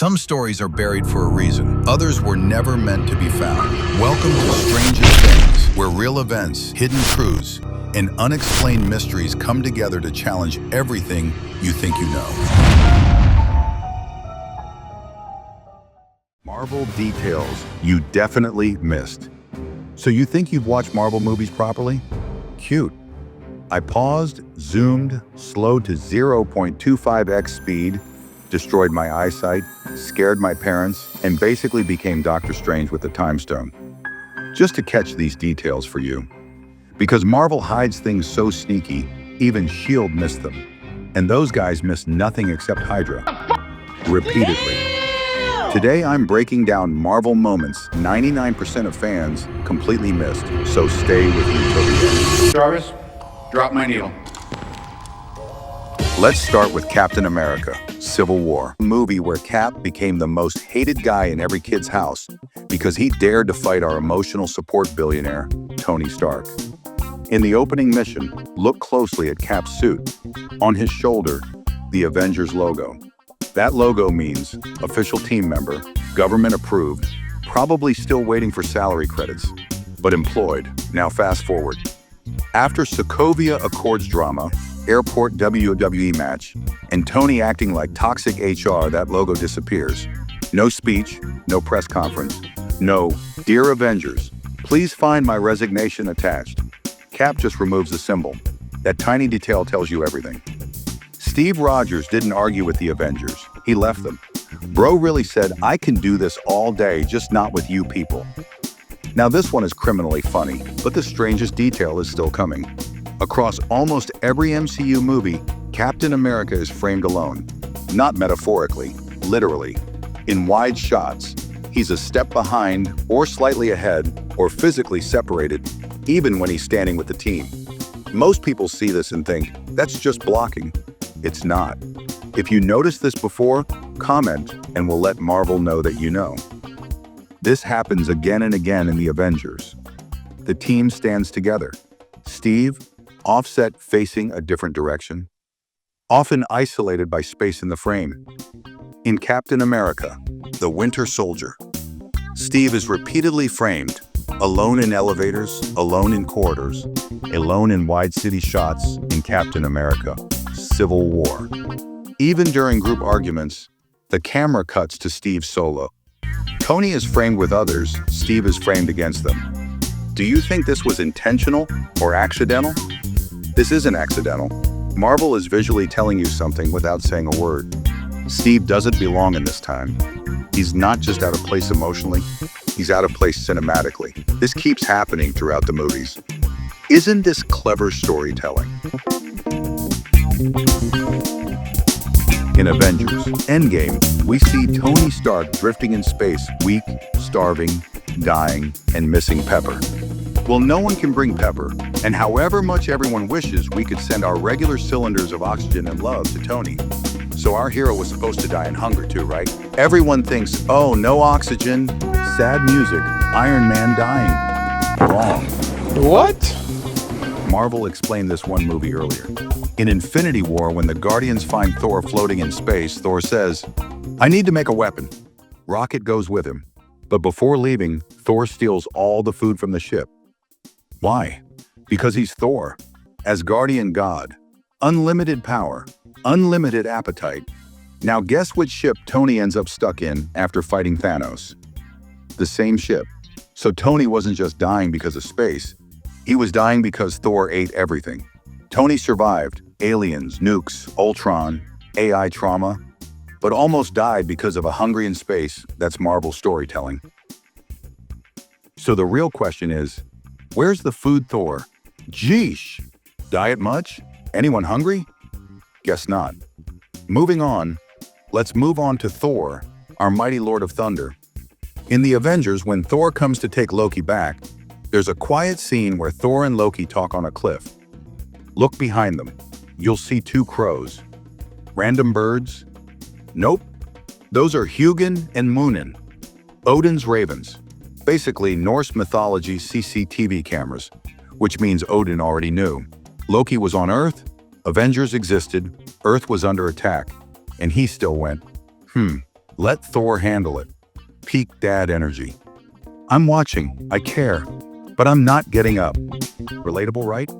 Some stories are buried for a reason. Others were never meant to be found. Welcome to Strangest Things, where real events, hidden truths, and unexplained mysteries come together to challenge everything you think you know. Marvel details you definitely missed. So you think you've watched Marvel movies properly? Cute. I paused, zoomed, slowed to 0.25x speed, destroyed my eyesight, scared my parents, and basically became Doctor Strange with the Time Stone. Just to catch these details for you. Because Marvel hides things so sneaky, even S.H.I.E.L.D. missed them. And those guys missed nothing except Hydra. Repeatedly. Today I'm breaking down Marvel moments 99% of fans completely missed, so stay with me till the end. Jarvis, drop my needle. Let's start with Captain America, Civil War, a movie where Cap became the most hated guy in every kid's house because he dared to fight our emotional support billionaire, Tony Stark. In the opening mission, look closely at Cap's suit. On his shoulder, the Avengers logo. That logo means official team member, government approved, probably still waiting for salary credits, but employed. Now fast forward. After Sokovia Accords drama, airport WWE match, and Tony acting like toxic HR, that logo disappears. No speech, no press conference, no, "Dear Avengers, please find my resignation attached." Cap just removes the symbol. That tiny detail tells you everything. Steve Rogers didn't argue with the Avengers. He left them. Bro really said, "I can do this all day, just not with you people." Now this one is criminally funny, but the strangest detail is still coming. Across almost every MCU movie, Captain America is framed alone. Not metaphorically, literally. In wide shots, he's a step behind or slightly ahead or physically separated, even when he's standing with the team. Most people see this and think, that's just blocking. It's not. If you noticed this before, comment and we'll let Marvel know that you know. This happens again and again in the Avengers. The team stands together. Steve, offset facing a different direction, often isolated by space in the frame. In Captain America, the Winter Soldier, Steve is repeatedly framed, alone in elevators, alone in corridors, alone in wide city shots in Captain America, Civil War. Even during group arguments, the camera cuts to Steve solo. Tony is framed with others, Steve is framed against them. Do you think this was intentional or accidental? This isn't accidental. Marvel is visually telling you something without saying a word. Steve doesn't belong in this time. He's not just out of place emotionally, he's out of place cinematically. This keeps happening throughout the movies. Isn't this clever storytelling? In Avengers Endgame, we see Tony Stark drifting in space, weak, starving, dying, and missing Pepper. Well, no one can bring Pepper, and however much everyone wishes, we could send our regular cylinders of oxygen and love to Tony. So our hero was supposed to die in hunger too, right? Everyone thinks, oh, no oxygen, sad music, Iron Man dying. Wrong. What? Marvel explained this one movie earlier. In Infinity War, when the Guardians find Thor floating in space, Thor says, "I need to make a weapon." Rocket goes with him. But before leaving, Thor steals all the food from the ship. Why? Because he's Thor, Asgardian god, unlimited power, unlimited appetite. Now guess which ship Tony ends up stuck in after fighting Thanos? The same ship. So Tony wasn't just dying because of space, he was dying because Thor ate everything. Tony survived aliens, nukes, Ultron, AI trauma, but almost died because of a hungry in space. That's Marvel storytelling. So the real question is, where's the food Thor? Jeesh! Diet much? Anyone hungry? Guess not. Moving on, let's move on to Thor, our mighty Lord of Thunder. In the Avengers, when Thor comes to take Loki back, there's a quiet scene where Thor and Loki talk on a cliff. Look behind them. You'll see two crows. Random birds? Nope. Those are Hugin and Munin, Odin's ravens. Basically, Norse mythology CCTV cameras, which means Odin already knew. Loki was on Earth, Avengers existed, Earth was under attack, and he still went, Let Thor handle it. Peak dad energy. I'm watching, I care, but I'm not getting up. Relatable, right?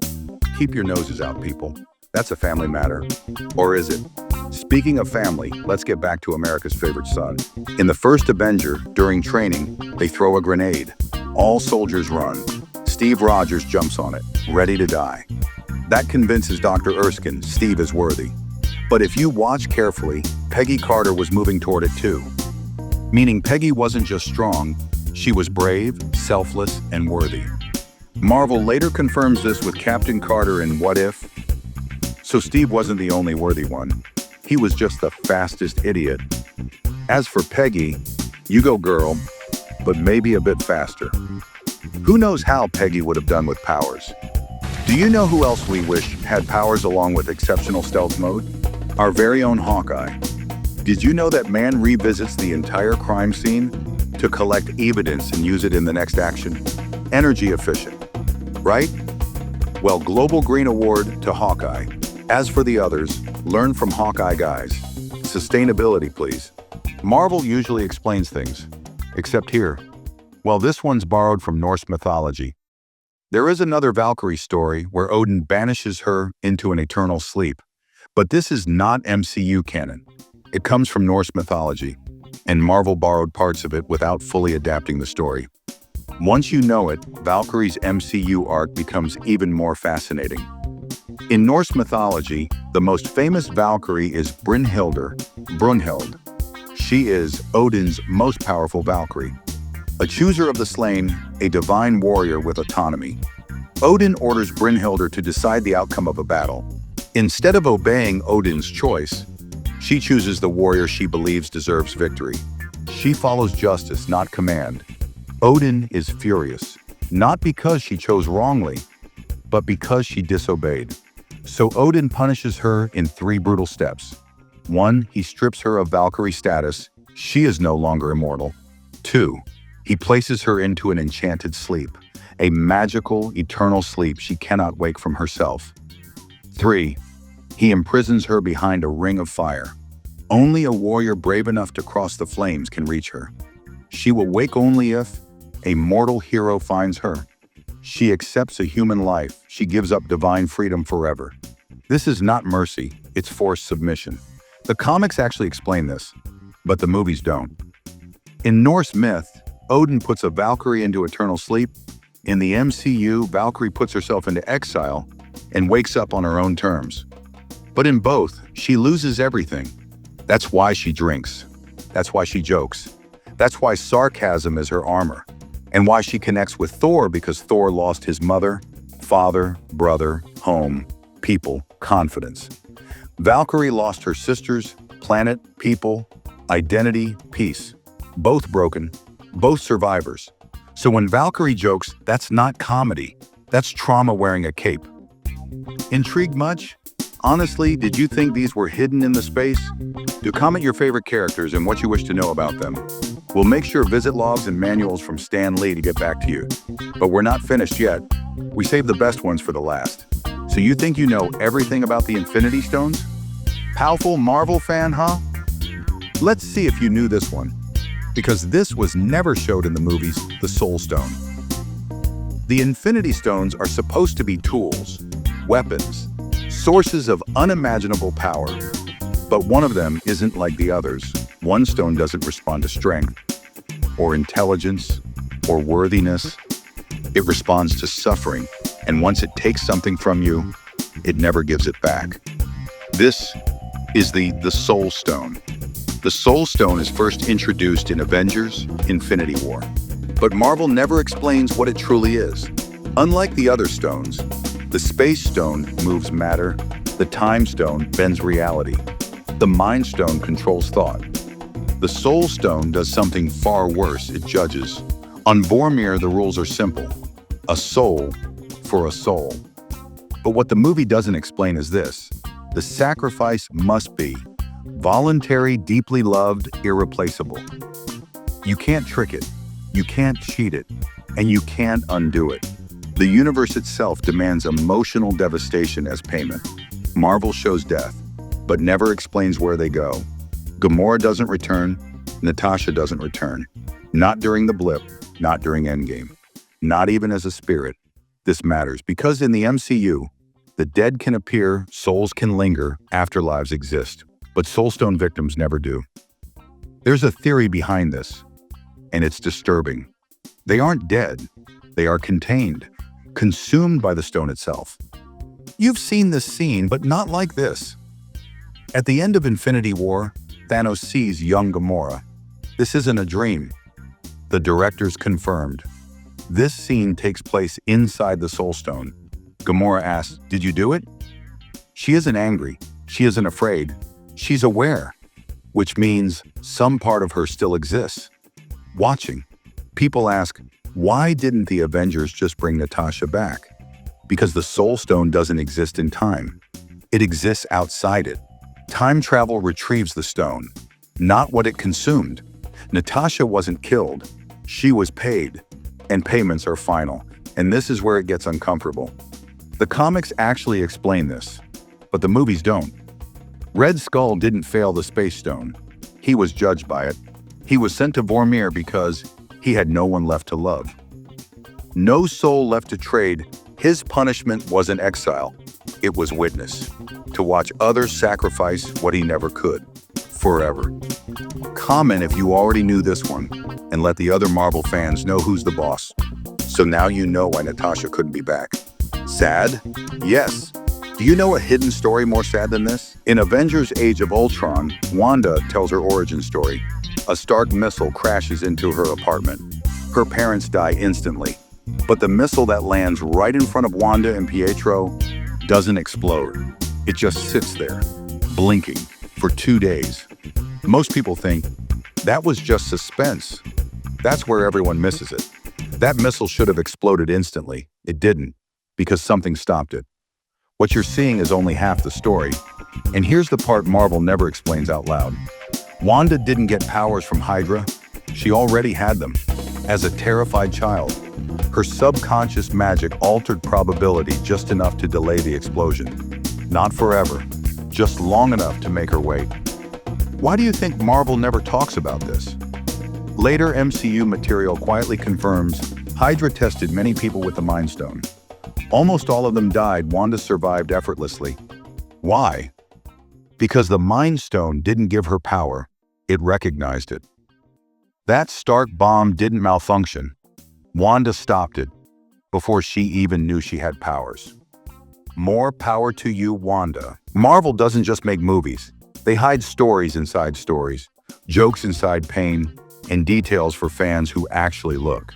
Keep your noses out, people. That's a family matter. Or is it? Speaking of family, let's get back to America's favorite son. In the first Avenger, during training, they throw a grenade. All soldiers run. Steve Rogers jumps on it, ready to die. That convinces Dr. Erskine Steve is worthy. But if you watch carefully, Peggy Carter was moving toward it too. Meaning Peggy wasn't just strong, she was brave, selfless, and worthy. Marvel later confirms this with Captain Carter in What If? So Steve wasn't the only worthy one. He was just the fastest idiot. As for Peggy, you go girl, but maybe a bit faster. Who knows how Peggy would have done with powers? Do you know who else we wish had powers along with exceptional stealth mode? Our very own Hawkeye. Did you know that man revisits the entire crime scene to collect evidence and use it in the next action? Energy efficient, right? Well, Global Green Award to Hawkeye. As for the others, learn from Hawkeye guys. Sustainability, please. Marvel usually explains things, except here. Well, this one's borrowed from Norse mythology. There is another Valkyrie story where Odin banishes her into an eternal sleep. But this is not MCU canon. It comes from Norse mythology, and Marvel borrowed parts of it without fully adapting the story. Once you know it, Valkyrie's MCU arc becomes even more fascinating. In Norse mythology, the most famous Valkyrie is Brynhildr. She is Odin's most powerful Valkyrie. A chooser of the slain, a divine warrior with autonomy. Odin orders Brynhildr to decide the outcome of a battle. Instead of obeying Odin's choice, she chooses the warrior she believes deserves victory. She follows justice, not command. Odin is furious, not because she chose wrongly, but because she disobeyed. So Odin punishes her in 3 brutal steps. 1, he strips her of Valkyrie status. She is no longer immortal. 2, he places her into an enchanted sleep, a magical, eternal sleep she cannot wake from herself. 3, he imprisons her behind a ring of fire. Only a warrior brave enough to cross the flames can reach her. She will wake only if a mortal hero finds her. She accepts a human life. She gives up divine freedom forever. This is not mercy, it's forced submission. The comics actually explain this, but the movies don't. In Norse myth, Odin puts a Valkyrie into eternal sleep. In the MCU, Valkyrie puts herself into exile and wakes up on her own terms. But in both, she loses everything. That's why she drinks. That's why she jokes. That's why sarcasm is her armor. And why she connects with Thor, because Thor lost his mother, father, brother, home, people, confidence. Valkyrie lost her sisters, planet, people, identity, peace. Both broken, both survivors. So when Valkyrie jokes, that's not comedy. That's trauma wearing a cape. Intrigued much? Honestly, did you think these were hidden in the space? Do comment your favorite characters and what you wish to know about them. We'll make sure visit logs and manuals from Stan Lee to get back to you. But we're not finished yet. We saved the best ones for the last. So you think you know everything about the Infinity Stones? Powerful Marvel fan, huh? Let's see if you knew this one. Because this was never showed in the movies, the Soul Stone. The Infinity Stones are supposed to be tools, weapons, sources of unimaginable power. But one of them isn't like the others. One stone doesn't respond to strength, or intelligence, or worthiness. It responds to suffering, and once it takes something from you, it never gives it back. This is the Soul Stone. The Soul Stone is first introduced in Avengers: Infinity War. But Marvel never explains what it truly is. Unlike the other stones, the Space Stone moves matter, the Time Stone bends reality, the Mind Stone controls thought. The Soul Stone does something far worse, it judges. On Vormir, the rules are simple. A soul for a soul. But what the movie doesn't explain is this. The sacrifice must be voluntary, deeply loved, irreplaceable. You can't trick it, you can't cheat it, and you can't undo it. The universe itself demands emotional devastation as payment. Marvel shows death, but never explains where they go. Gamora doesn't return, Natasha doesn't return. Not during the blip, not during Endgame, not even as a spirit. This matters because in the MCU, the dead can appear, souls can linger, afterlives exist, but Soulstone victims never do. There's a theory behind this, and it's disturbing. They aren't dead, they are contained, consumed by the stone itself. You've seen this scene, but not like this. At the end of Infinity War, Thanos sees young Gamora. This isn't a dream. The directors confirmed. This scene takes place inside the Soul Stone. Gamora asks, "Did you do it?" She isn't angry. She isn't afraid. She's aware, which means some part of her still exists. Watching. People ask, why didn't the Avengers just bring Natasha back? Because the Soul Stone doesn't exist in time. It exists outside it. Time travel retrieves the stone, not what it consumed. Natasha wasn't killed. She was paid. And payments are final. And this is where it gets uncomfortable. The comics actually explain this, but the movies don't. Red Skull didn't fail the Space Stone. He was judged by it. He was sent to Vormir because he had no one left to love. No soul left to trade. His punishment wasn't exile. It was witness. To watch others sacrifice what he never could. Forever. Comment if you already knew this one, and let the other Marvel fans know who's the boss. So now you know why Natasha couldn't be back. Sad? Yes. Do you know a hidden story more sad than this? In Avengers Age of Ultron, Wanda tells her origin story. A Stark missile crashes into her apartment. Her parents die instantly. But the missile that lands right in front of Wanda and Pietro doesn't explode. It just sits there, blinking, for 2 days. Most people think, that was just suspense. That's where everyone misses it. That missile should have exploded instantly. It didn't, because something stopped it. What you're seeing is only half the story. And here's the part Marvel never explains out loud. Wanda didn't get powers from Hydra. She already had them. As a terrified child, her subconscious magic altered probability just enough to delay the explosion. Not forever, just long enough to make her wait. Why do you think Marvel never talks about this? Later MCU material quietly confirms Hydra tested many people with the Mind Stone. Almost all of them died. Wanda survived effortlessly. Why? Because the Mind Stone didn't give her power, it recognized it. That Stark bomb didn't malfunction. Wanda stopped it before she even knew she had powers. More power to you, Wanda. Marvel doesn't just make movies. They hide stories inside stories, jokes inside pain, and details for fans who actually look.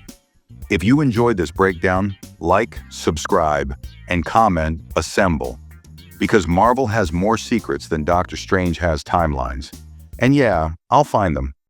If you enjoyed this breakdown, like, subscribe, and comment, assemble. Because Marvel has more secrets than Doctor Strange has timelines. And yeah, I'll find them.